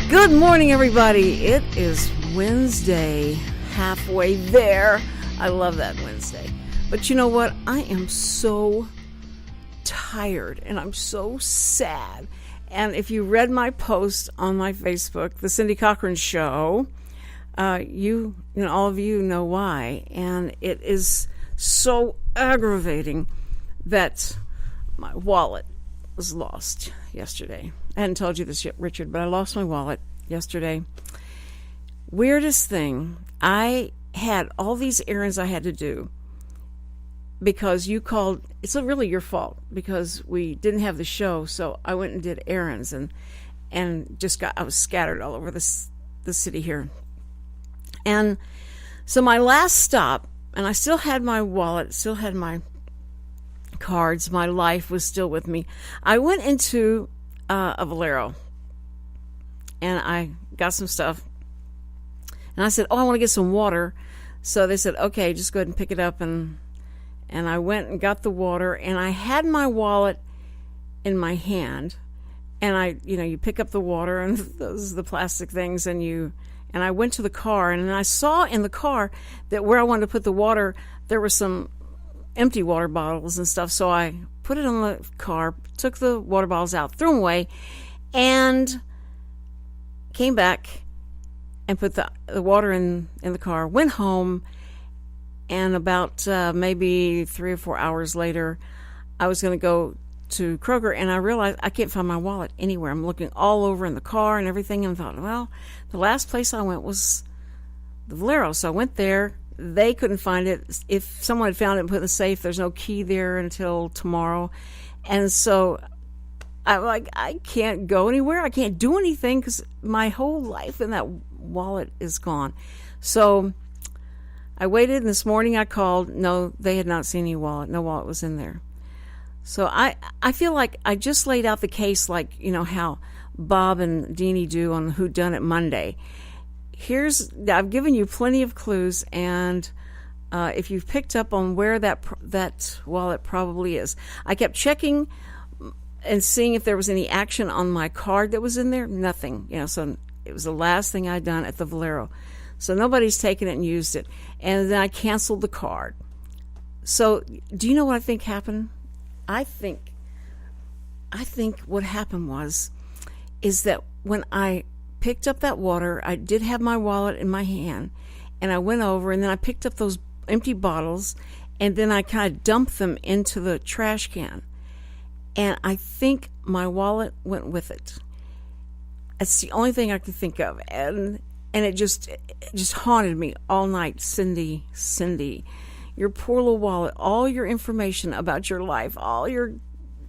Good morning, everybody. It is Wednesday, halfway there. I love that Wednesday. But you know what? I am so tired and I'm so sad. And if you read my post on my Facebook, The Cindy Cochran Show, you know, all of you know why. And it is so aggravating that my wallet was lost yesterday. I hadn't told you this yet, Richard, but I lost my wallet yesterday. Weirdest thing, I had all these errands I had to do because you called. It's really your fault because we didn't have the show, so I went and did errands and I was scattered all over the city here. And so my last stop, and I still had my wallet, still had my cards, my life was still with me. I went into a Valero and I got some stuff and I said, I want to get some water. So they said, okay, just go ahead and pick it up. And I went and got the water and I had my wallet in my hand and you pick up the water and those are the plastic things and I went to the car and I saw in the car that where I wanted to put the water, there were some empty water bottles and stuff. So I put it on the car, took the water bottles out, threw them away, and came back and put the water in the car, went home, and about maybe 3 or 4 hours later, I was going to go to Kroger, and I realized I can't find my wallet anywhere. I'm looking all over in the car and everything, and thought, well, the last place I went was the Valero. So I went there. They couldn't find it. If someone had found it and put it in the safe, there's no key there until tomorrow. And so I'm like, I can't go anywhere. I can't do anything because my whole life in that wallet is gone. So I waited, and this morning I called. No, they had not seen any wallet. No wallet was in there. So I feel like I just laid out the case like, how Bob and Deanie do on Who Done It Monday. I've given you plenty of clues, and if you've picked up on where that wallet probably is. I kept checking and seeing if there was any action on my card that was in there. Nothing, so it was the last thing I'd done at the Valero. So nobody's taken it and used it. And then I canceled the card. So do you know what I think happened? I think what happened is that when I picked up that water, I did have my wallet in my hand, and I went over and then I picked up those empty bottles and then I kind of dumped them into the trash can, and I think my wallet went with it. That's the only thing I could think of, and it just haunted me all night. Cindy, your poor little wallet, all your information about your life, all your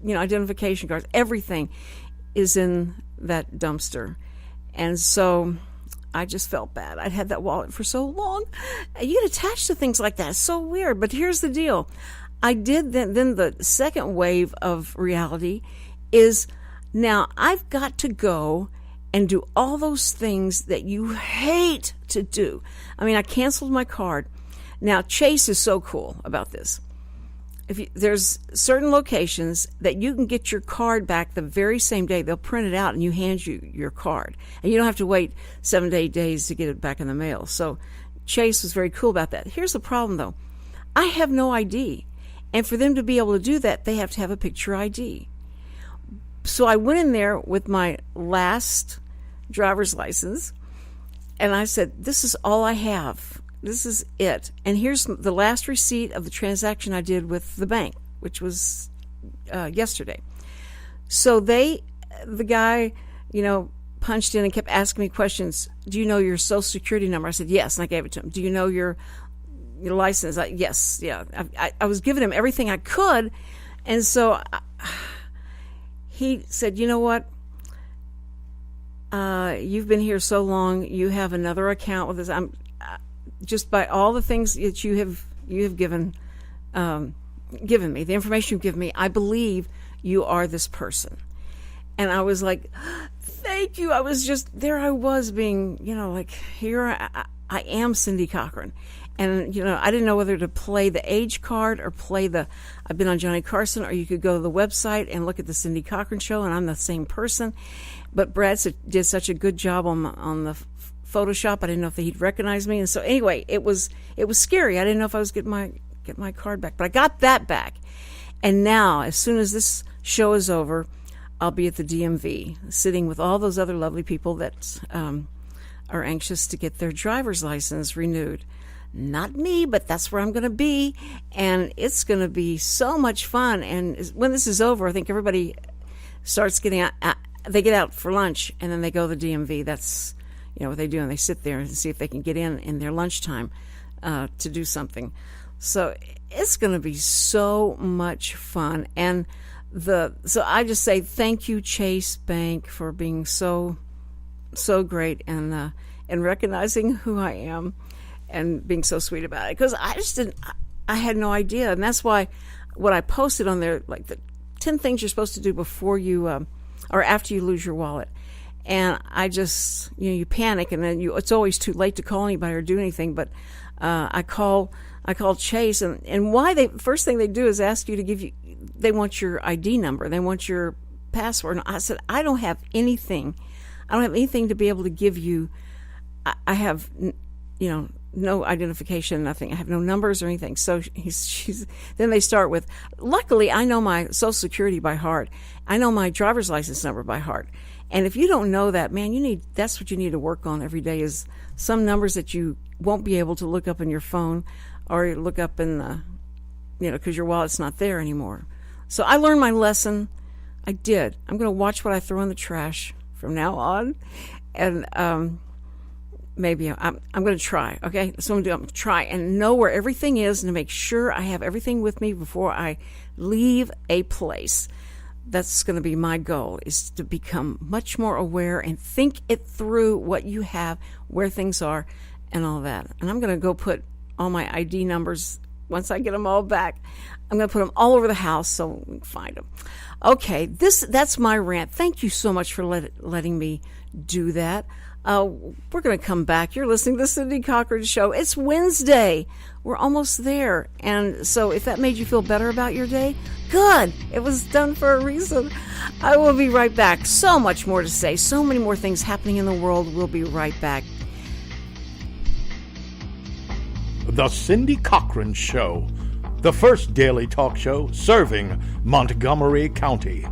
identification cards, everything is in that dumpster. And so I just felt bad. I'd had that wallet for so long. You get attached to things like that. It's so weird. But here's the deal. I did then the second wave of reality is now I've got to go and do all those things that you hate to do. I mean, I canceled my card. Now, Chase is so cool about this. There's certain locations that you can get your card back the very same day. They'll print it out and you hand you your card. And you don't have to wait 7 to 8 days to get it back in the mail. So Chase was very cool about that. Here's the problem, though. I have no ID. And for them to be able to do that, they have to have a picture ID. So I went in there with my last driver's license, and I said, this is all I have. This is it. And here's the last receipt of the transaction I did with the bank, which was yesterday. So the guy, punched in and kept asking me questions. Do you know your social security number? I said, yes. And I gave it to him. Do you know your license? Yes. Yeah. I was giving him everything I could. And so he said, you know what? You've been here so long. You have another account with us. Just by all the things that you have given me, the information you've given me, I believe you are this person. And I was like, thank you. I was just there. I was being, here I am, Cindy Cochran. And, I didn't know whether to play the age card or play I've been on Johnny Carson, or you could go to the website and look at the Cindy Cochran Show, and I'm the same person. But Brad did such a good job on the Photoshop. I didn't know if he'd recognize me. And so anyway, it was scary. I didn't know if I was get my card back, but I got that back. And now, as soon as this show is over, I'll be at the DMV, sitting with all those other lovely people that are anxious to get their driver's license renewed. Not me, but that's where I'm going to be, and it's going to be so much fun. And when this is over, I think everybody starts getting out. They get out for lunch, and then they go to the DMV. That's what they do, and they sit there and see if they can get in their lunchtime to do something. So it's going to be so much fun. And so I just say thank you, Chase Bank, for being so great and recognizing who I am and being so sweet about it. Because I had no idea. And that's why what I posted on there, like the 10 things you're supposed to do before you, or after you lose your wallet. And I just, you panic, and then it's always too late to call anybody or do anything. But I called Chase, and first thing they do is ask you to they want your ID number. They want your password. And I said, I don't have anything. I don't have anything to be able to give you. I have, no identification, nothing. I have no numbers or anything. So then they start with, luckily I know my Social Security by heart. I know my driver's license number by heart. And if you don't know that, man, that's what you need to work on every day, is some numbers that you won't be able to look up in your phone or look up in the, because your wallet's not there anymore. So I learned my lesson. I did. I'm going to watch what I throw in the trash from now on. And, maybe I'm going to try, okay? That's what I'm going to do. I'm going to try and know where everything is and to make sure I have everything with me before I leave a place. That's going to be my goal, is to become much more aware and think it through, what you have, where things are, and all that. And I'm going to go put all my ID numbers, once I get them all back, I'm going to put them all over the house so we can find them. Okay, that's my rant. Thank you so much for letting me do that. We're going to come back. You're listening to the Cindy Cochran Show. It's Wednesday. We're almost there. And so if that made you feel better about your day, good. It was done for a reason. I will be right back. So much more to say. So many more things happening in the world. We'll be right back. The Cindy Cochran Show, the first daily talk show serving Montgomery County.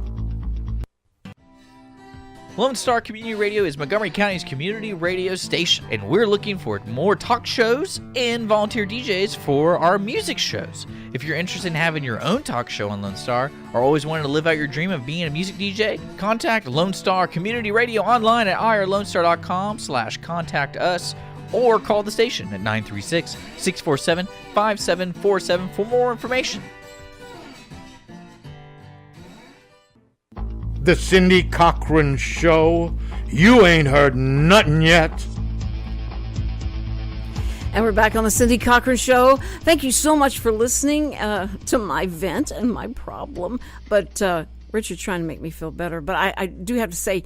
Lone Star Community Radio is Montgomery County's community radio station, and we're looking for more talk shows and volunteer DJs for our music shows. If you're interested in having your own talk show on Lone Star, or always wanted to live out your dream of being a music DJ, contact Lone Star Community Radio online at irlonestar.com/contact us, or call the station at 936-647-5747 for more information. The Cindy Cochran Show. You ain't heard nothing yet. And we're back on the Cindy Cochran Show. Thank you so much for listening to my vent and my problem. But Richard's trying to make me feel better. But I do have to say,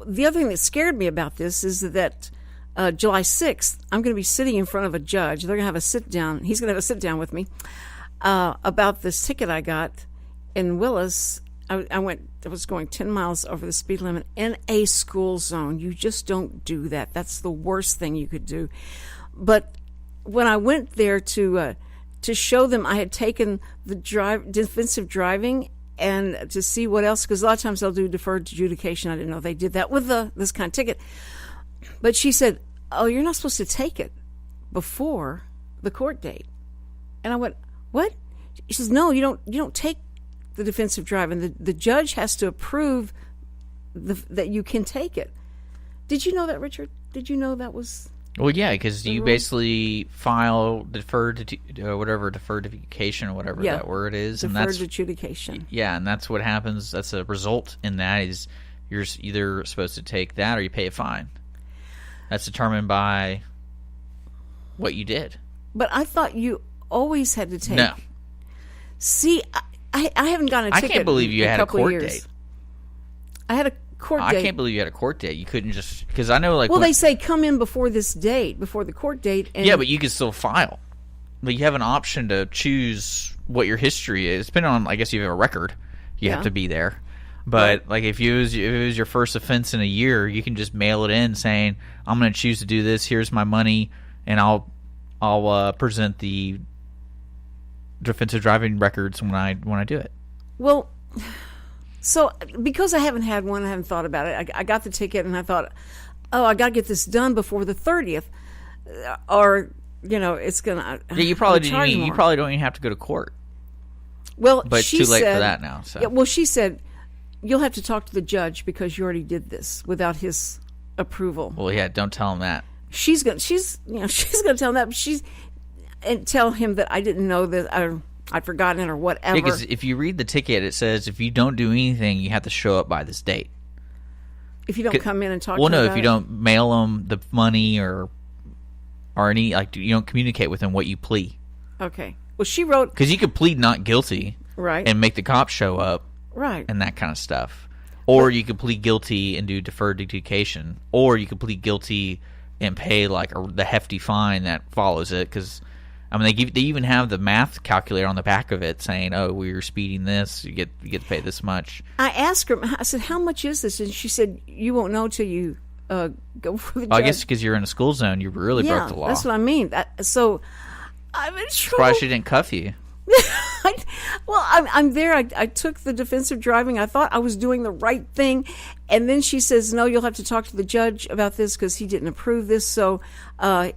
the other thing that scared me about this is that July 6th, I'm going to be sitting in front of a judge. They're going to have a sit-down. He's going to have a sit-down with me about this ticket I got in Willis. I was going 10 miles over the speed limit in a school zone. You just don't do that. That's the worst thing you could do. But when I went there to show them I had taken the defensive driving and to see what else, because a lot of times they'll do deferred adjudication. I didn't know they did that with this kind of ticket. But she said, "Oh, you're not supposed to take it before the court date." And I went, "What?" She says, "No, you don't take the defensive drive, and the judge has to approve that you can take it." Did you know that, Richard? Did you know that was? Well, yeah, because you basically file deferred adjudication or whatever that word is, deferred adjudication. Yeah, and that's what happens. That's a result in that is you're either supposed to take that or you pay a fine. That's determined by what you did. But I thought you always had to take. No. See, I haven't gotten a ticket. I can't believe you had a court date. I had a court date. I can't believe you had a court date. You couldn't just, because I know, like, well, they say come in before this date, before the court date. And yeah, but you can still file. Like, you have an option to choose what your history is. Depending on, I guess, you have a record, you have to be there. But like, if it was your first offense in a year, you can just mail it in saying, "I'm going to choose to do this. Here's my money, and I'll present the defensive driving records when I do it." Well, so because I haven't had one, I haven't thought about it. I got the ticket and I thought, oh, I got to get this done before the 30th, or it's gonna. Yeah, you probably don't even have to go to court. Well, but it's too late for that now. So. Yeah, well, she said you'll have to talk to the judge because you already did this without his approval. Well, yeah, don't tell him that. She's gonna tell him that, but and tell him that I didn't know that I'd forgotten it or whatever. Because if you read the ticket, it says if you don't do anything, you have to show up by this date. If you don't come in and talk. Well, to no, him if you don't mail them the money or any you don't communicate with them what you plea. Okay. Well, she wrote because you could plead not guilty, right, and make the cops show up. Right. And that kind of stuff. Or you could plead guilty and do deferred adjudication. Or you could plead guilty and pay the hefty fine that follows it. Because, they even have the math calculator on the back of it saying, oh, we were speeding this. You get to pay this much. I asked her, I said, how much is this? And she said, you won't know till you go for the judge. I guess because you're in a school zone, you really broke the law. That's what I mean. So I'm in trouble. Surprised she didn't cuff you. I'm there. I took the defensive driving. I thought I was doing the right thing. And then she says, no, you'll have to talk to the judge about this because he didn't approve this. So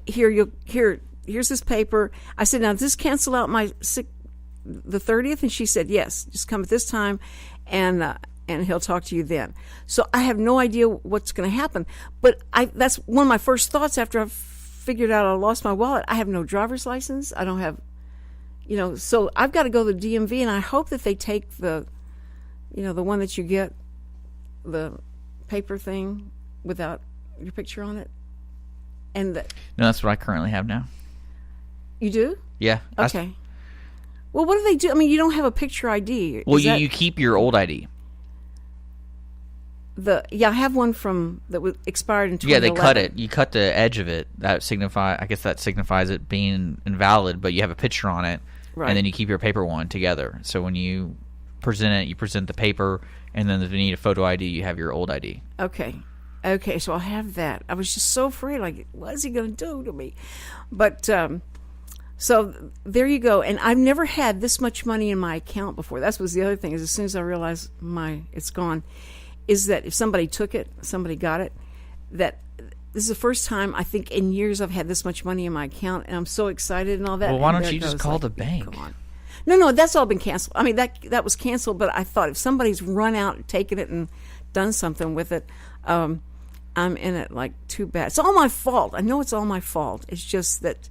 here's this paper. I said, now, does this cancel out the 30th? And she said, yes, just come at this time and he'll talk to you then. So I have no idea what's going to happen. But that's one of my first thoughts after I figured out I lost my wallet. I have no driver's license. I don't have... so I've got to go to the DMV, and I hope that they take the one that you get, the paper thing without your picture on it. And no, that's what I currently have now. You do? Yeah. Okay. Well, what do they do? I mean, you don't have a picture ID. Well, you keep your old ID. I have one that expired in 2011. Yeah, they cut it. You cut the edge of it. That signifies it being invalid, but you have a picture on it. Right. And then you keep your paper one together. So when you present it, you present the paper, and then if you need a photo ID, you have your old ID. Okay, so I'll have that. I was just so afraid, what is he going to do to me? But, so there you go. And I've never had this much money in my account before. That was the other thing, is as soon as I realized it's gone, is that if somebody took it, somebody got it, that... This is the first time, I think, in years I've had this much money in my account, and I'm so excited and all that. Well, why don't you just call the bank? Come on. No, that's all been canceled. I mean, that was canceled, but I thought if somebody's run out and taken it and done something with it, I'm in it too bad. It's all my fault. I know it's all my fault. It's just that,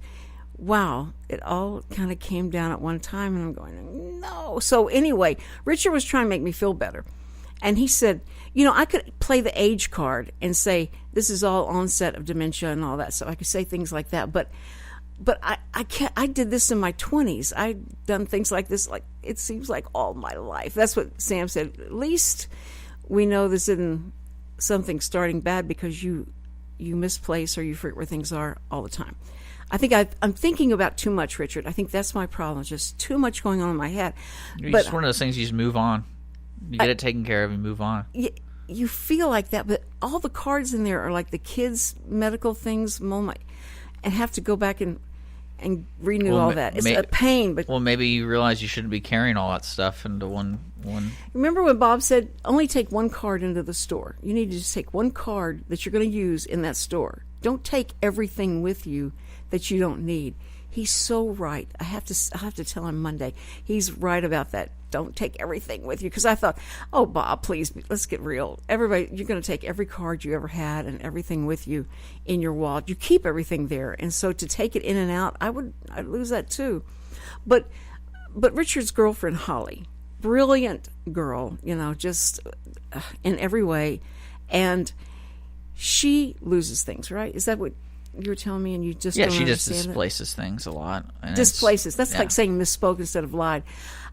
wow, it all kind of came down at one time, and I'm going, no. So anyway, Richard was trying to make me feel better. And he said, I could play the age card and say, this is all onset of dementia and all that. So I could say things like that. But I can't. I did this in my 20s. I've done things like this, it seems like all my life. That's what Sam said. At least we know this isn't something starting bad because you misplace or you forget where things are all the time. I think I'm thinking about too much, Richard. I think that's my problem. Just too much going on in my head. It's just one of those things you just move on. You get it taken care of and move on. You feel like that, but all the cards in there are like the kids' medical things, and have to go back and renew all that. It's a pain. But maybe you realize you shouldn't be carrying all that stuff into one. Remember when Bob said, only take one card into the store? You need to just take one card that you're going to use in that store. Don't take everything with you that you don't need. He's so right. I'll have to tell him Monday. He's right about that. Don't take everything with you. Because I thought, oh, Bob, please, let's get real. Everybody, you're going to take every card you ever had and everything with you in your wallet. You keep everything there. And so to take it in and out, I'd lose that too. But Richard's girlfriend, Holly, brilliant girl, just in every way. And she loses things, right? Is that what you were telling me? And you just don't she just understand displaces things a lot. Displaces. That's like saying misspoke instead of lied.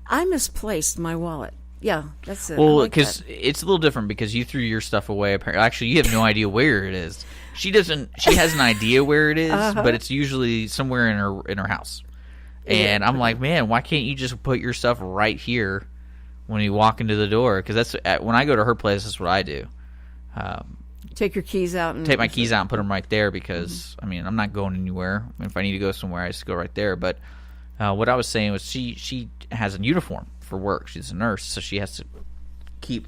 I misplaced my wallet. Yeah, that's it. Well, because it's a little different because you threw your stuff away. Apparently, actually, you have no idea where it is. She doesn't. She has an idea where it is, but it's usually somewhere in her house. And I'm like, man, why can't you just put your stuff right here when you walk into the door? Because that's when I go to her place, that's what I do. Take your keys out. And take my keys out and put them right there because, I mean, I'm not going anywhere. If I need to go somewhere, I just go right there. But what I was saying was she has a uniform for work. She's a nurse, so she has to keep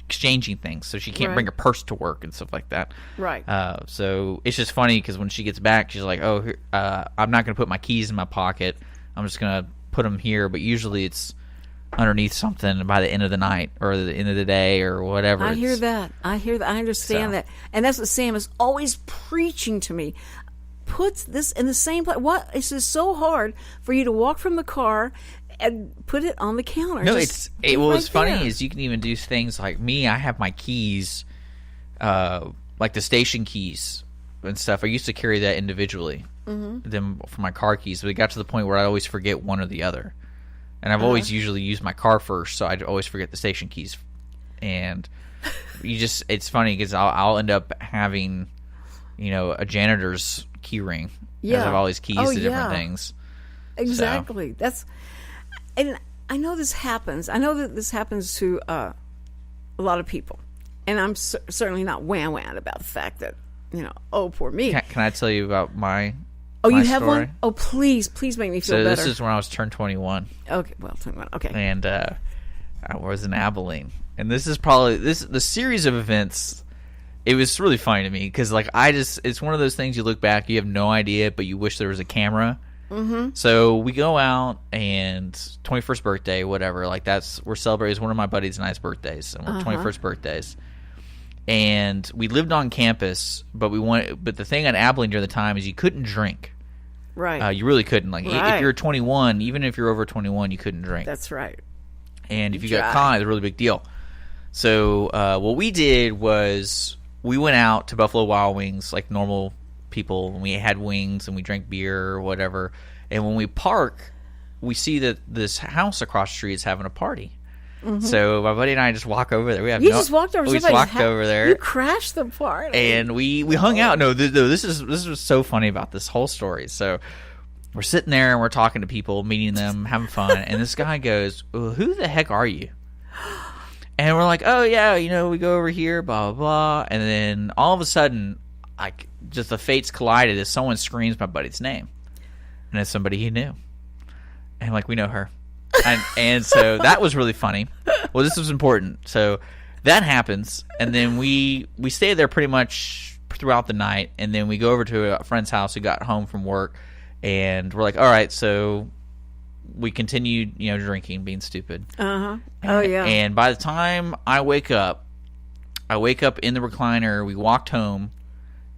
exchanging things. So she can't bring a purse to work and stuff like that. Right. So it's just funny because when she gets back, she's like, oh, I'm not going to put my keys in my pocket. I'm just going to put them here. But usually it's underneath something by the end of the night or the end of the day or whatever. I hear that. I understand that. And that's what Sam is always preaching to me. Put this in the same place. What? It's just so hard for you to walk from the car and put it on the counter. No, what's funny is you can even do things like me. I have my keys, like the station keys and stuff. I used to carry that individually, them for my car keys. But it got to the point where I always forget one or the other. And I've always usually used my car first, so I'd always forget the station keys. And it's funny because I'll end up having, a janitor's key ring. Yeah. I have all these keys to different things. Exactly. So. And I know this happens. I know that this happens to a lot of people. And I'm certainly not wham-wham about the fact that, oh, poor me. Can I tell you about my you have story? One? Oh, please make me feel better. So this is when I was turned 21. Okay, well, 21. Okay. And I was in Abilene. And this is probably the series of events. It was really funny to me because, it's one of those things you look back, you have no idea, but you wish there was a camera. Mm-hmm. So we go out and 21st birthday, whatever. We're celebrating. It's one of my buddies and I's birthdays, and we're 21st birthdays. And we lived on campus, but the thing at Abilene during the time is you couldn't drink. Right. You really couldn't. If you're 21, even if you're over 21, you couldn't drink. That's right. And if you got caught, it's a really big deal. So what we did was we went out to Buffalo Wild Wings like normal people, and we had wings and we drank beer or whatever. And when we park, we see that this house across the street is having a party. Mm-hmm. So my buddy and I just walk over there. Just walked over. We just walked over there. You crashed the party, and we hung out. No, this was so funny about this whole story. So we're sitting there and we're talking to people, meeting them, having fun. And this guy goes, well, "Who the heck are you?" And we're like, "Oh yeah, we go over here, blah blah blah." And then all of a sudden, just the fates collided as someone screams my buddy's name, and it's somebody he knew, and we know her. And so that was really funny. Well, this was important. So that happens, and then we stay there pretty much throughout the night, and then we go over to a friend's house who got home from work, and we're like, all right, so we continued, drinking, being stupid. Uh-huh. Oh, yeah. And by the time I wake up in the recliner, we walked home,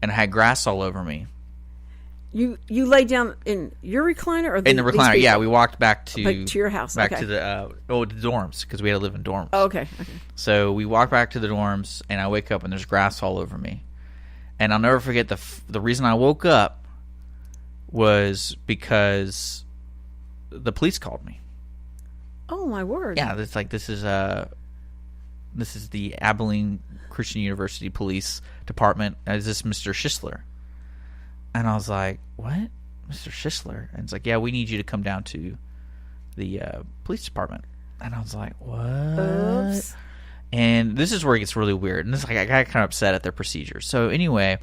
and I had grass all over me. You lay down in your recliner, or in the recliner? Yeah, we walked back to your house, back to the dorms because we had to live in dorms. Oh, okay. So we walked back to the dorms, and I wake up and there's grass all over me, and I'll never forget the reason I woke up was because the police called me. Oh my word! Yeah, it's this is the Abilene Christian University Police Department. Is this Mr. Schisler? And I was like, what? Mr. Schisler? And it's like, yeah, we need you to come down to the police department. And I was like, what? Oops. And this is where it gets really weird. And I got kind of upset at their procedures. So anyway,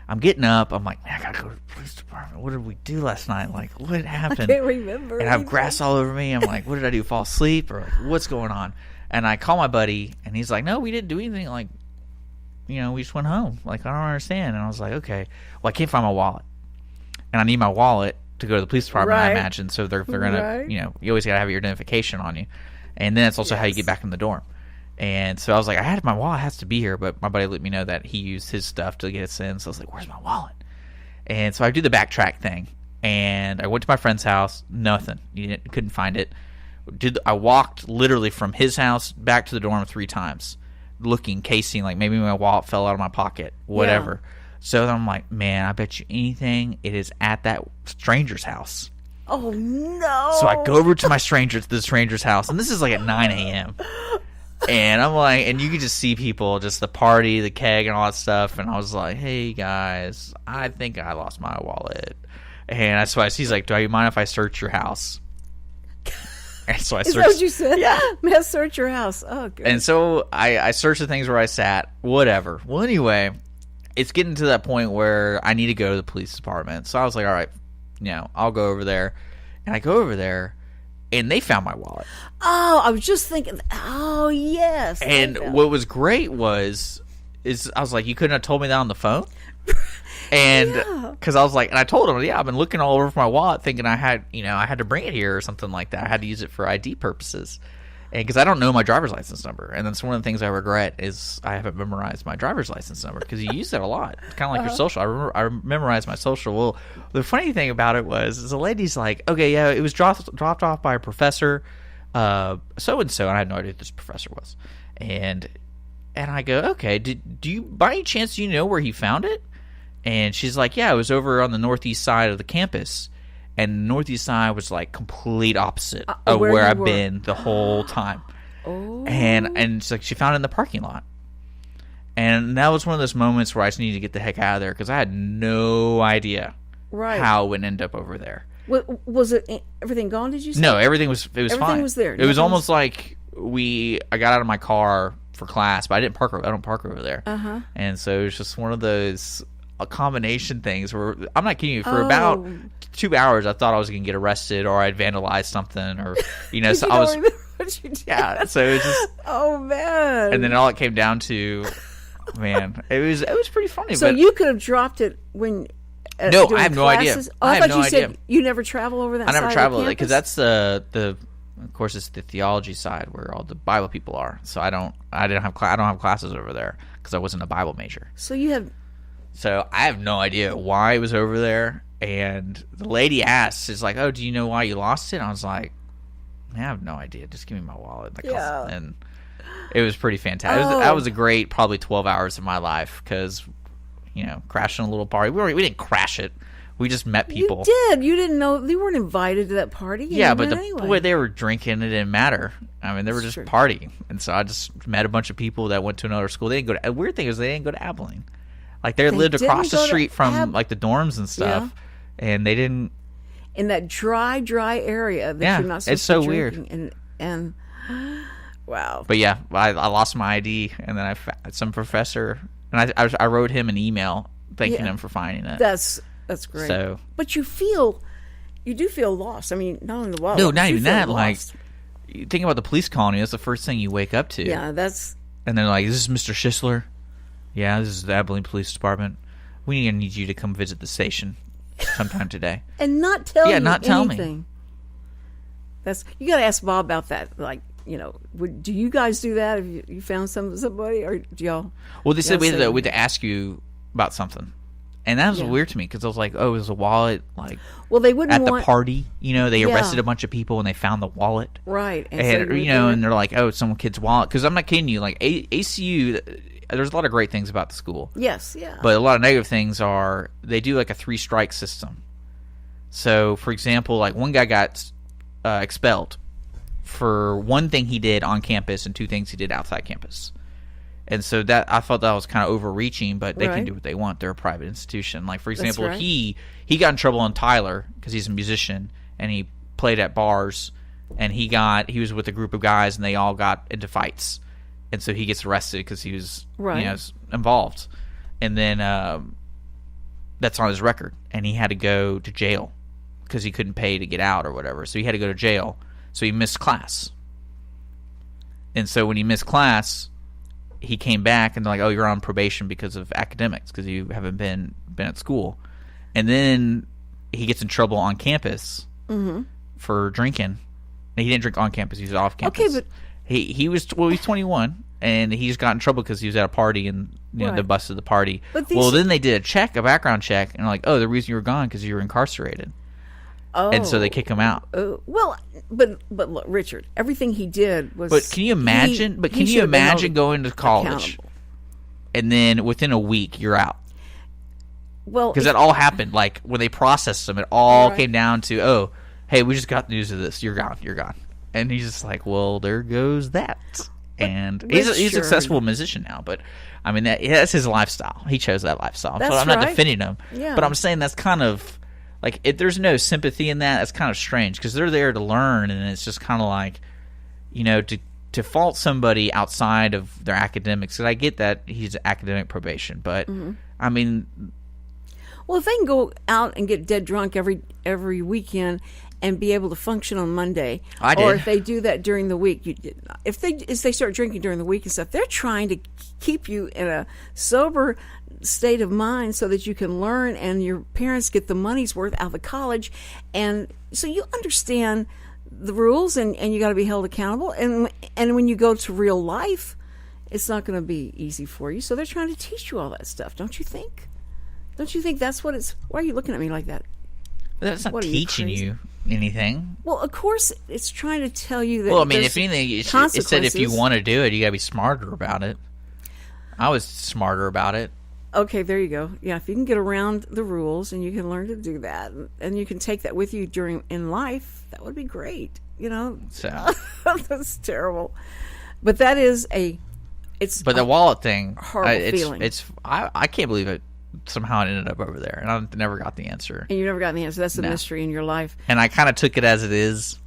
I'm getting up. I'm like, man, I got to go to the police department. What did we do last night? What happened? I can't remember. And I have grass all over me. I'm like, what did I do? Fall asleep? Or what's going on? And I call my buddy, and he's like, no, we didn't do anything. We just went home. I don't understand. And I was like, okay. Well, I can't find my wallet. And I need my wallet to go to the police department, I imagine. So they're going to, you always got to have your identification on you. And then that's also how you get back in the dorm. And so I was like, my wallet has to be here. But my buddy let me know that he used his stuff to get us in. So I was like, where's my wallet? And so I do the backtrack thing. And I went to my friend's house. Nothing. Couldn't find it. I walked literally from his house back to the dorm 3 times. Looking, casing, maybe my wallet fell out of my pocket, whatever. Yeah. So then I'm like, man, I bet you anything it is at that stranger's house. Oh, no. So I go over to the stranger's house, and this is at 9 a.m. And I'm like, and you can just see people, just the party, the keg, and all that stuff. And I was like, hey, guys, I think I lost my wallet. And that's why he's like, do you mind if I search your house? And so I Is that what you said? Yeah. May I search your house? Oh, good. And so I searched the things where I sat, whatever. Well, anyway, it's getting to that point where I need to go to the police department. So I was like, all right, I'll go over there. And I go over there, and they found my wallet. Oh, I was just thinking, oh, yes. And what was great is I was like, you couldn't have told me that on the phone? And because I was like, and I told him, I've been looking all over for my wallet thinking I had to bring it here or something like that. I had to use it for ID purposes. And because I don't know my driver's license number. And that's one of the things I regret is I haven't memorized my driver's license number because you use that a lot. It's kind of like your social. I memorized my social. Well, the funny thing about it is the lady's like, okay, yeah, it was dropped off by a professor, so-and-so. And I had no idea who this professor was. And I go, okay, do you, by any chance, do you know where he found it? And she's like, yeah, it was over on the northeast side of the campus. And the northeast side was like complete opposite of where I've been the whole time. Oh. And it's like she found it in the parking lot. And that was one of those moments where I just needed to get the heck out of there because I had no idea how it would end up over there. Was it everything gone, did you say? No, everything was fine. Everything was there. It was almost like I got out of my car for class, but I don't park over there. Uh-huh. And so it was just one of those combination things where I'm not kidding you, for about 2 hours I thought I was gonna get arrested or I'd vandalized something or so I was what you did. yeah, so it was just oh man. And then all it came down to, man, it was pretty funny. So but you could have dropped it when no, I have no idea. I thought you said you never travel over that I never side traveled of the because that's the of course it's the theology side where all the Bible people are. So I don't have classes over there because I wasn't a Bible major. So I have no idea why it was over there. And the lady asks, is like, oh, do you know why you lost it? And I was like, I have no idea. Just give me my wallet. And it was pretty fantastic. That was a great probably 12 hours of my life because, crashing a little party. We didn't crash it. We just met people. You did. You didn't know. You weren't invited to that party. Yeah, but the way they were drinking, it didn't matter. I mean, they were just partying. And so I just met a bunch of people that went to another school. They didn't go to, the weird thing is they didn't go to Abilene. Like, they lived across the street from, like, the dorms and stuff. Yeah. And they didn't... In that dry area that you're not supposed to it's so be weird. drinking. And wow. But, yeah, I lost my ID, and then some professor... And I wrote him an email thanking him for finding it. That's great. So, but you do feel lost. I mean, not only the wallet. No, not even that. Like, you think about the police colony, that's the first thing you wake up to. Yeah, that's... And they're like, is this Mr. Schisler? Yeah, this is the Abilene Police Department. We need you to come visit the station sometime today. And not tell you not tell anything. You got to ask Bob about that. Like, do you guys do that if you found somebody, or do y'all? Well, they said we had to ask you about something, and that was weird to me because I was like, oh, it was a wallet. Like, well, they wouldn't at the party. They arrested a bunch of people and they found the wallet. Right, and and they're like, oh, it's some kid's wallet. Because I'm not kidding you. Like ACU. There's a lot of great things about the school. Yes, yeah. But a lot of negative things are they do like a 3-strike system. So, for example, like one guy got expelled for one thing he did on campus and 2 things he did outside campus. And so that I thought that was kind of overreaching, but they can do what they want. They're a private institution. Like, for example, he got in trouble on Tyler because he's a musician and he played at bars, and he was with a group of guys and they all got into fights. And so he gets arrested because he was involved. And then that's on his record. And he had to go to jail because he couldn't pay to get out or whatever. So he had to go to jail. So he missed class. And so when he missed class, he came back and they're like, oh, you're on probation because of academics because you haven't been at school. And then he gets in trouble on campus for drinking. He didn't drink on campus. He was off campus. Okay, but... He's 21, and he just got in trouble because he was at a party and they busted the party. Then they did a background check, and like, oh, the reason you were gone because you were incarcerated. Oh, and so they kick him out. Well, but look, Richard, everything he did was. But can you imagine? Can you imagine going to college, and then within a week you're out? Well, because that all happened. Like when they processed him, it all came down to, oh, hey, we just got news of this. You're gone. And he's just like, well, there goes that. And he's a successful musician now. But, I mean, that's his lifestyle. He chose that lifestyle. So I'm not defending him. Yeah. But I'm saying that's kind of like, if there's no sympathy in that, that's kind of strange, because they're there to learn, and it's just kind of like, to fault somebody outside of their academics. Because I get that he's academic probation, but I mean, well, if they can go out and get dead drunk every weekend and be able to function on Monday, or if they do that during the week, if they start drinking during the week and stuff, they're trying to keep you in a sober state of mind so that you can learn and your parents get the money's worth out of the college, and so you understand the rules and you got to be held accountable, and when you go to real life, it's not going to be easy for you. So they're trying to teach you all that stuff, don't you think? Don't you think that's what it's? Why are you looking at me like that? That's not teaching you anything. Well, of course, it's trying to tell you that. Well, I mean, if anything, it said if you want to do it, you got to be smarter about it. I was smarter about it. Okay, there you go. Yeah, if you can get around the rules and you can learn to do that, and you can take that with you in life, that would be great. So that's terrible, but that is But the wallet thing, horrible feeling. I can't believe it. Somehow it ended up over there, and I never got the answer. And you never got the answer. That's the mystery in your life. And I kind of took it as it is.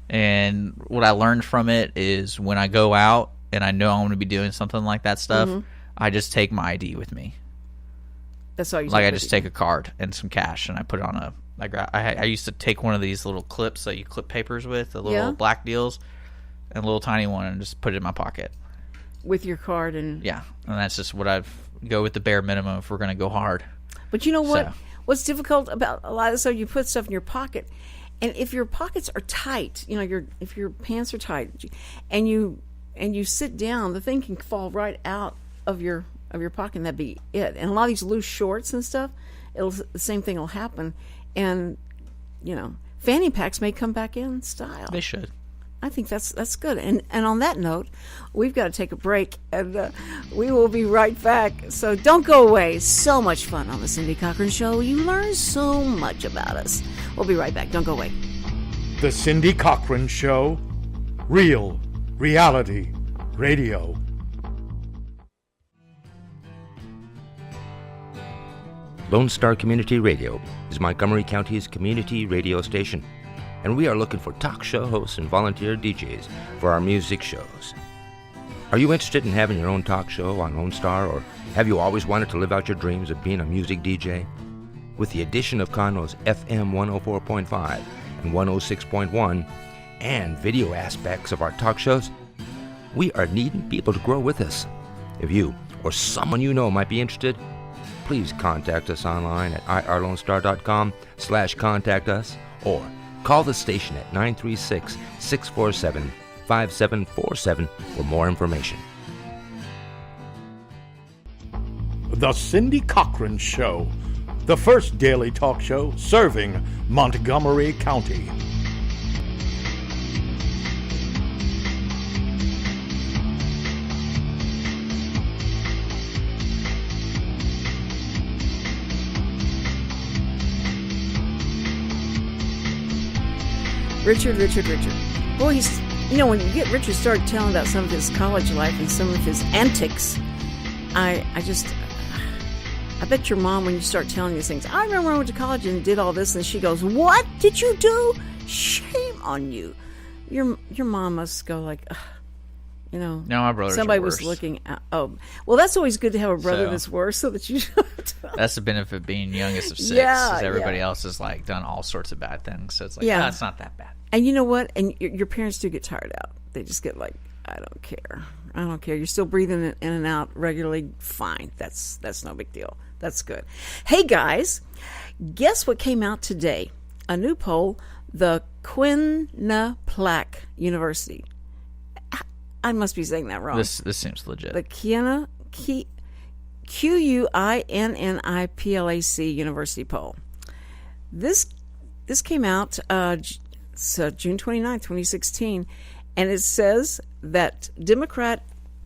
And what I learned from it is when I go out and I know I'm going to be doing something like that stuff, I just take my ID with me. That's all you. Like I just take a card and some cash, and I put it on I used to take one of these little clips that you clip papers with, the little black deals, and a little tiny one, and just put it in my pocket with your card. And that's just what I've go with, the bare minimum if we're going to go hard. But you know what? What's difficult about a lot of stuff, you put stuff in your pocket, and if your pockets are tight, if your pants are tight, and you sit down, the thing can fall right out of your pocket, and that'd be it. And a lot of these loose shorts and stuff, the same thing will happen. And fanny packs may come back in style. They should. I think that's good. And on that note, we've got to take a break, and we will be right back. So don't go away. So much fun on the Cindy Cochran Show. You learn so much about us. We'll be right back. Don't go away. The Cindy Cochran Show. Real reality radio. Lone Star Community Radio is Montgomery County's community radio station, and we are looking for talk show hosts and volunteer DJs for our music shows. Are you interested in having your own talk show on Lone Star, or have you always wanted to live out your dreams of being a music DJ? With the addition of Conroe's FM 104.5 and 106.1 and video aspects of our talk shows, we are needing people to grow with us. If you or someone you know might be interested, please contact us online at irlonestar.com/contact us, or call the station at 936-647-5747 for more information. The Cindy Cochran Show, the first daily talk show serving Montgomery County. Richard. Boy, when you get Richard started telling about some of his college life and some of his antics, I bet your mom, when you start telling these things, I remember I went to college and did all this, and she goes, "What did you do? Shame on you." Your mom must go like, No, my brothers somebody are worse. was looking at. Oh, well, that's always good to have a brother that's worse, so that you don't. That's the benefit of being youngest of six. Yeah, is everybody else has done all sorts of bad things, so it's like, it's not that bad. And you know what? And your parents do get tired out. They just get like, I don't care. You're still breathing in and out regularly. Fine. That's no big deal. That's good. Hey guys, guess what came out today? A new poll. The Quinnipiac University. I must be saying that wrong. This seems legit. The Quinnipiac University poll. This came out June 29th, 2016, and it says that Democrat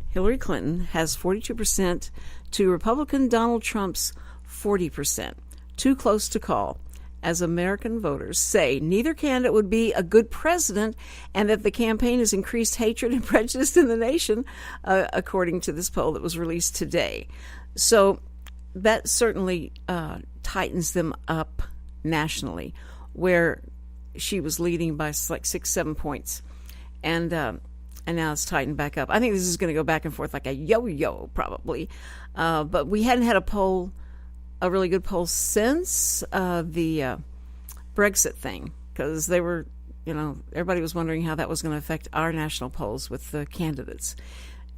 Hillary Clinton has 42% to Republican Donald Trump's 40%. Too close to call, as American voters say neither candidate would be a good president, and that the campaign has increased hatred and prejudice in the nation, according to this poll that was released today. So that certainly tightens them up nationally, where she was leading by like 6-7 points, and now it's tightened back up. I think this is going to go back and forth like a yo-yo probably, but we hadn't had a really good poll since the Brexit thing, because they were, everybody was wondering how that was going to affect our national polls with the candidates.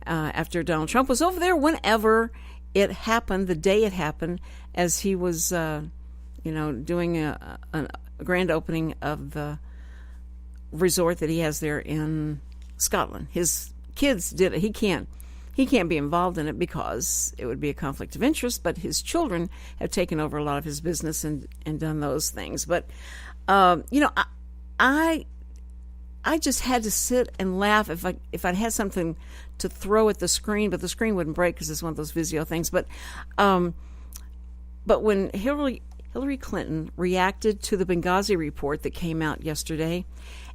After Donald Trump was over there, whenever it happened, the day it happened, as he was, doing a grand opening of the resort that he has there in Scotland. His kids did it. He can't be involved in it because it would be a conflict of interest, but his children have taken over a lot of his business and done those things. But, I just had to sit and laugh if I'd had something to throw at the screen, but the screen wouldn't break because it's one of those Vizio things. But when Hillary Clinton reacted to the Benghazi report that came out yesterday,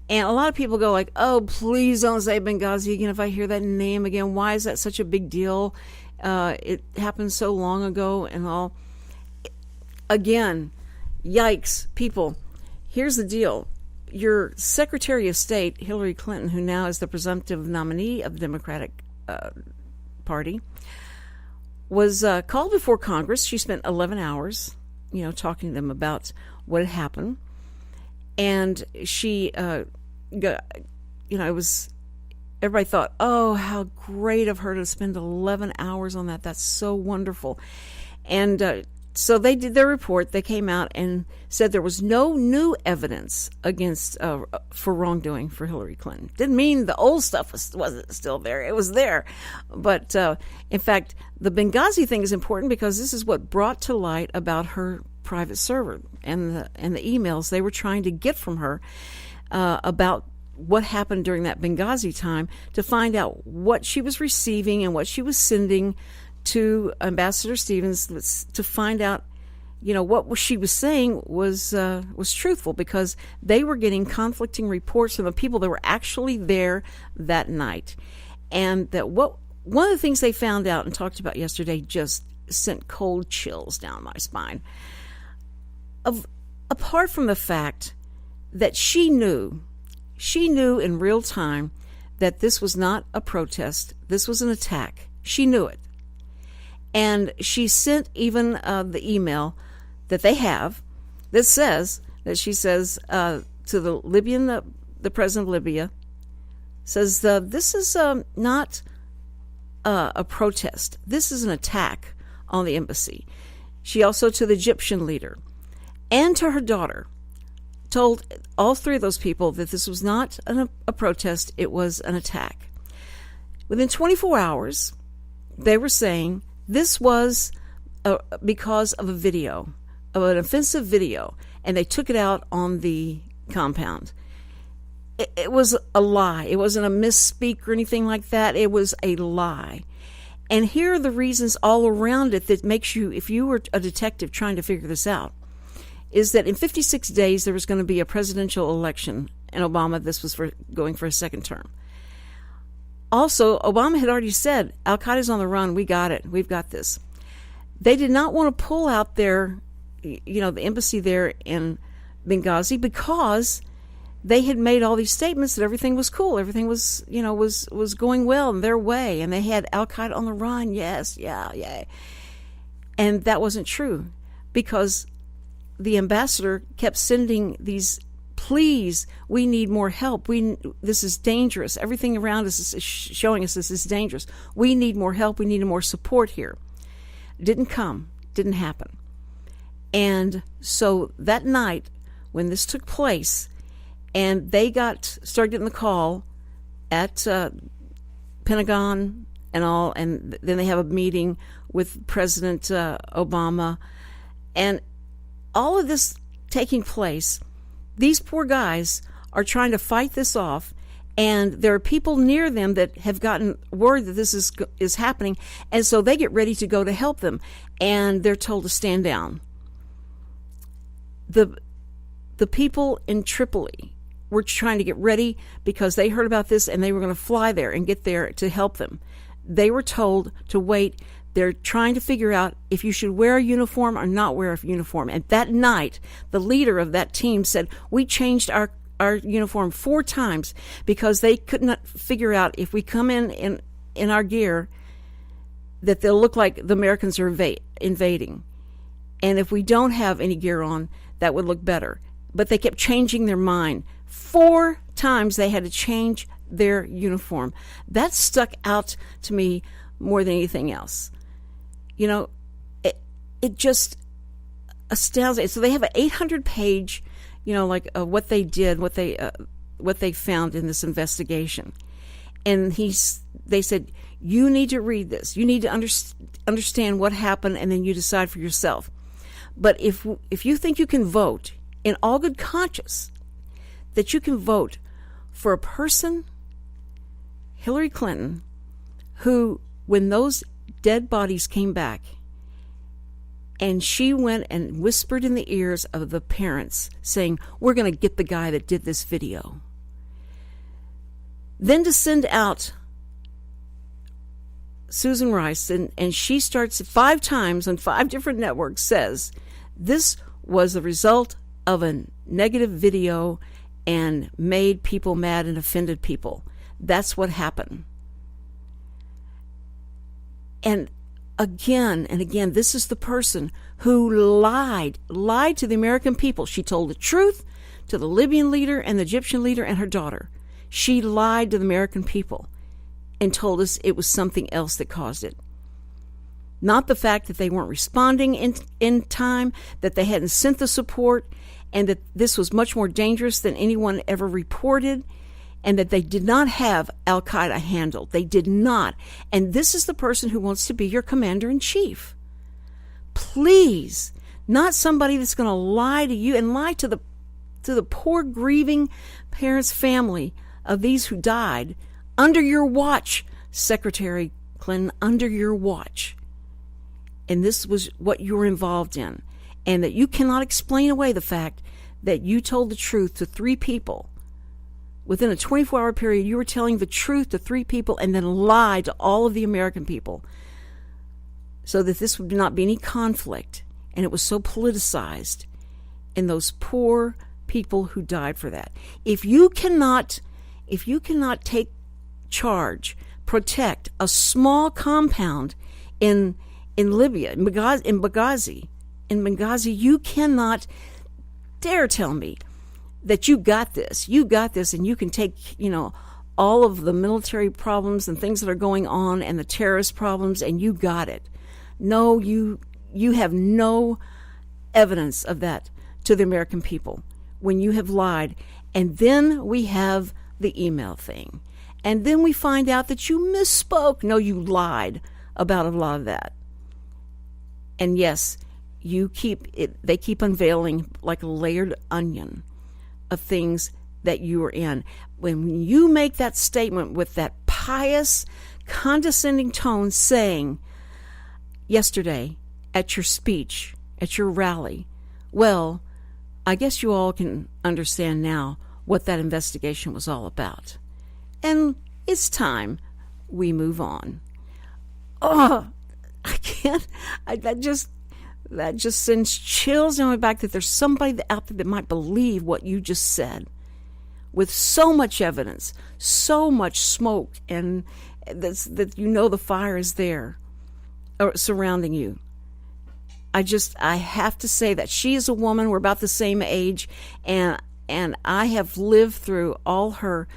and a lot of people go like, "Oh, please don't say Benghazi again. If I hear that name again, why is that such a big deal? It happened so long ago and all." Again, yikes, people. Here's the deal. Your Secretary of State, Hillary Clinton, who now is the presumptive nominee of the Democratic Party, was called before Congress. She spent 11 hours, talking to them about what had happened. And she, it was, everybody thought, oh, how great of her to spend 11 hours on that. That's so wonderful. And so they did their report. They came out and said there was no new evidence against for wrongdoing for Hillary Clinton. Didn't mean the old stuff wasn't still there. It was there. But in fact, the Benghazi thing is important because this is what brought to light about her private server and the emails they were trying to get from her about what happened during that Benghazi time, to find out what she was receiving and what she was sending to Ambassador Stevens, to find out, what she was saying was truthful, because they were getting conflicting reports from the people that were actually there that night. And that one of the things they found out and talked about yesterday just sent cold chills down my spine. Apart from the fact that she knew in real time that this was not a protest, this was an attack. She knew it. And she sent even the email that they have that says, that she says to the Libyan, the president of Libya, says, this is not a protest. This is an attack on the embassy. She also, to the Egyptian leader and to her daughter, told all three of those people that this was not a protest, it was an attack. Within 24 hours, they were saying this was because of a video, of an offensive video, and they took it out on the compound. It was a lie. It wasn't a misspeak or anything like that. It was a lie. And here are the reasons all around it that makes you, if you were a detective trying to figure this out, is that in 56 days there was going to be a presidential election, and Obama, this was for going for a second term. Also, Obama had already said, Al-Qaeda's on the run, we got it, we've got this. They did not want to pull out their, the embassy there in Benghazi, because they had made all these statements that everything was cool, everything was, was going well in their way, and they had Al-Qaeda on the run, yes, yeah. And that wasn't true, because the ambassador kept sending these, please, we need more help. This is dangerous. Everything around us is showing us this is dangerous. We need more help. We need more support here. Didn't come. Didn't happen. And so that night when this took place, and they started getting the call at Pentagon and all, and then they have a meeting with President Obama, and all of this taking place, these poor guys are trying to fight this off, and there are people near them that have gotten word that this is happening, and so they get ready to go to help them, and they're told to stand down. The people in Tripoli were trying to get ready because they heard about this, and they were going to fly there and get there to help them. They were told to wait. They're trying to figure out if you should wear a uniform or not wear a uniform. And that night, the leader of that team said, we changed our uniform 4 times because they could not figure out if we come in our gear that they'll look like the Americans are invading. And if we don't have any gear on, that would look better. But they kept changing their mind. 4 times they had to change their uniform. That stuck out to me more than anything else. You know, it just astounds me. So they have an 800-page, what they did, what they found in this investigation. And they said, you need to read this. You need to understand what happened, and then you decide for yourself. But if you think you can vote in all good conscience, that you can vote for a person, Hillary Clinton, who, when those dead bodies came back, and she went and whispered in the ears of the parents, saying, we're going to get the guy that did this video. Then to send out Susan Rice, and she starts 5 times on 5 different networks, says, this was the result of a negative video and made people mad and offended people. That's what happened. And again and again, this is the person who lied to the American people. She told the truth to the Libyan leader and the Egyptian leader and her daughter. She lied to the American people and told us it was something else that caused it. Not the fact that they weren't responding in time, that they hadn't sent the support, and that this was much more dangerous than anyone ever reported, and that they did not have Al-Qaeda handled. They did not. And this is the person who wants to be your commander-in-chief. Please, not somebody that's going to lie to you and lie to the poor grieving parents' family of these who died under your watch, Secretary Clinton, under your watch. And this was what you were involved in. And that you cannot explain away the fact that you told the truth to 3 people. Within a 24-hour period, you were telling the truth to 3 people and then lied to all of the American people so that this would not be any conflict. And it was so politicized. And those poor people who died for that. If you cannot take charge, protect a small compound in Libya, in Benghazi, you cannot dare tell me that you got this, and you can take, all of the military problems and things that are going on and the terrorist problems, and you got it. No, you have no evidence of that to the American people when you have lied. And then we have the email thing. And then we find out that you misspoke. No, you lied about a lot of that. And yes, they keep unveiling like a layered onion of things that you are in. When you make that statement with that pious, condescending tone, saying yesterday at your speech, at your rally, well, I guess you all can understand now what that investigation was all about. And it's time we move on. Oh, I can't. That just sends chills down my back that there's somebody out there that might believe what you just said, with so much evidence, so much smoke, and that the fire is there surrounding you. I have to say that she is a woman. We're about the same age, and I have lived through all her,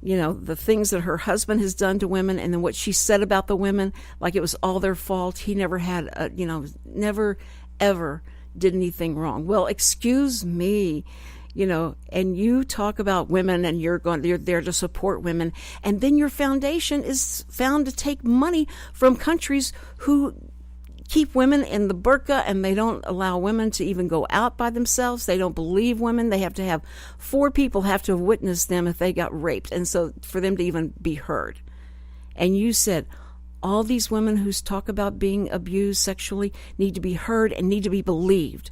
the things that her husband has done to women, and then what she said about the women, like it was all their fault. He never had, never ever did anything wrong. Well, excuse me, and you talk about women, and you're there to support women, and then your foundation is found to take money from countries who keep women in the burqa, and they don't allow women to even go out by themselves. They don't believe women. They have to have 4 people have to have witnessed them if they got raped, and so for them to even be heard. And you said all these women who talk about being abused sexually need to be heard and need to be believed.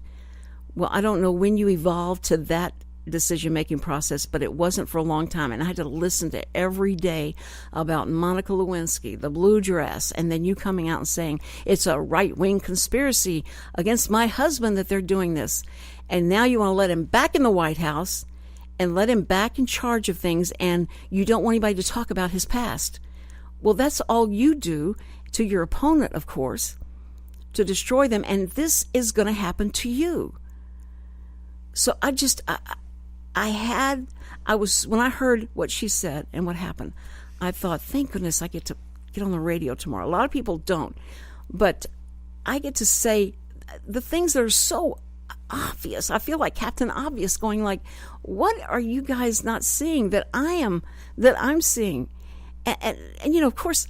Well, I don't know when you evolved to that decision-making process, but it wasn't for a long time. And I had to listen to every day about Monica Lewinsky, the blue dress, and then you coming out and saying, it's a right-wing conspiracy against my husband that they're doing this. And now you want to let him back in the White House and let him back in charge of things, and you don't want anybody to talk about his past. Well, that's all you do to your opponent, of course, to destroy them, and this is going to happen to you. So when I heard what she said and what happened, I thought, thank goodness I get to get on the radio tomorrow. A lot of people don't, but I get to say the things that are so obvious. I feel like Captain Obvious, going like, what are you guys not seeing that I'm seeing? And of course,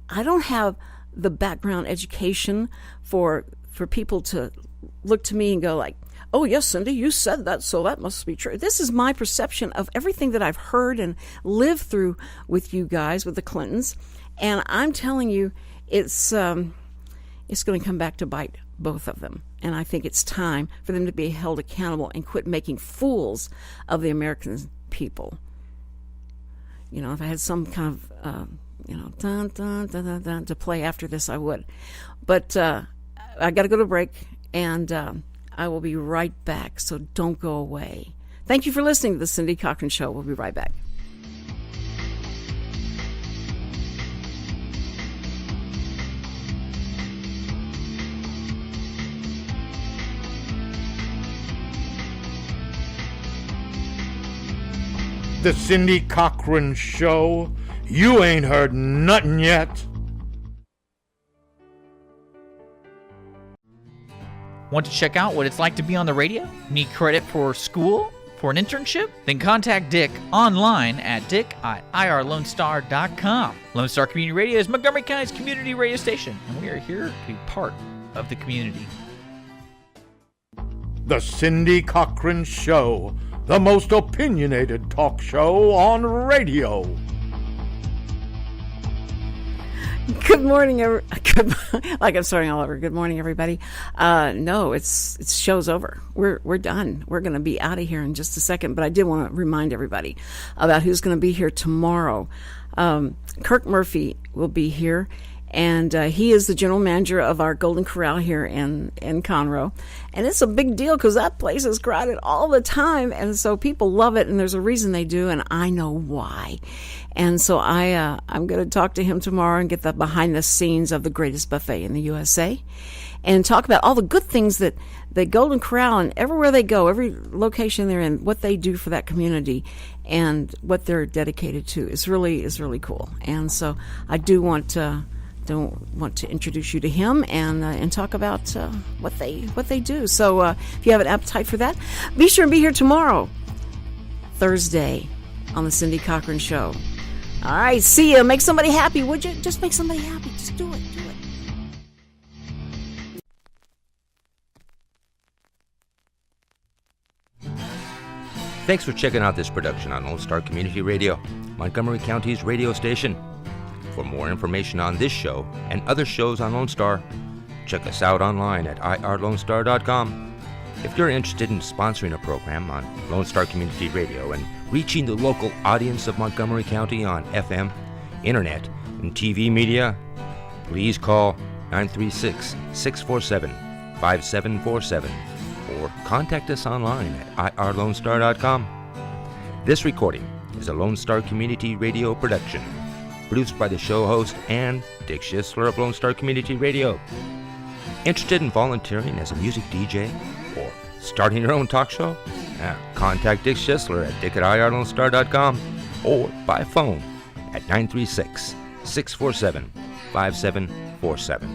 I don't have the background education for people to look to me and go like, oh, yes, Cindy, you said that, so that must be true. This is my perception of everything that I've heard and lived through with you guys, with the Clintons. And I'm telling you, it's going to come back to bite both of them. And I think it's time for them to be held accountable and quit making fools of the American people. If I had some kind of, dun, dun, dun, dun, dun, to play after this, I would. But I got to go to break, and I will be right back, so don't go away. Thank you for listening to the Cindy Cochran Show. We'll be right back. The Cindy Cochran Show. You ain't heard nothing yet. Want to check out what it's like to be on the radio? Need credit for school? For an internship? Then contact Dick online at dick@irlonestar.com. Lone Star Community Radio is Montgomery County's community radio station, and we are here to be part of the community. The Cindy Cochran Show, the most opinionated talk show on radio. Good morning, like I'm starting all over. Good morning, everybody. No, it's show's over. We're done. We're going to be out of here in just a second. But I did want to remind everybody about who's going to be here tomorrow. Kirk Murphy will be here, and he is the general manager of our Golden Corral here in Conroe. And it's a big deal because that place is crowded all the time, and so people love it, and there's a reason they do, and I know why. And so I'm going to talk to him tomorrow and get the behind the scenes of the greatest buffet in the USA, and talk about all the good things that the Golden Corral, and everywhere they go, every location they're in, what they do for that community and what they're dedicated to is really cool. And so I do want to introduce you to him and talk about what they do. So if you have an appetite for that, be sure and be here tomorrow, Thursday, on the Cindy Cochran Show. All right, see you. Make somebody happy, would you? Just make somebody happy. Just do it. Thanks for checking out this production on Lone Star Community Radio, Montgomery County's radio station. For more information on this show and other shows on Lone Star, check us out online at irlonestar.com. If you're interested in sponsoring a program on Lone Star Community Radio and reaching the local audience of Montgomery County on FM, internet, and TV media, please call 936-647-5747 or contact us online at irlonestar.com. This recording is a Lone Star Community Radio production, produced by the show host and Dick Schisler of Lone Star Community Radio. Interested in volunteering as a music DJ or starting your own talk show? Contact Dick Schisler at dick@irlonestar.com or by phone at 936-647-5747.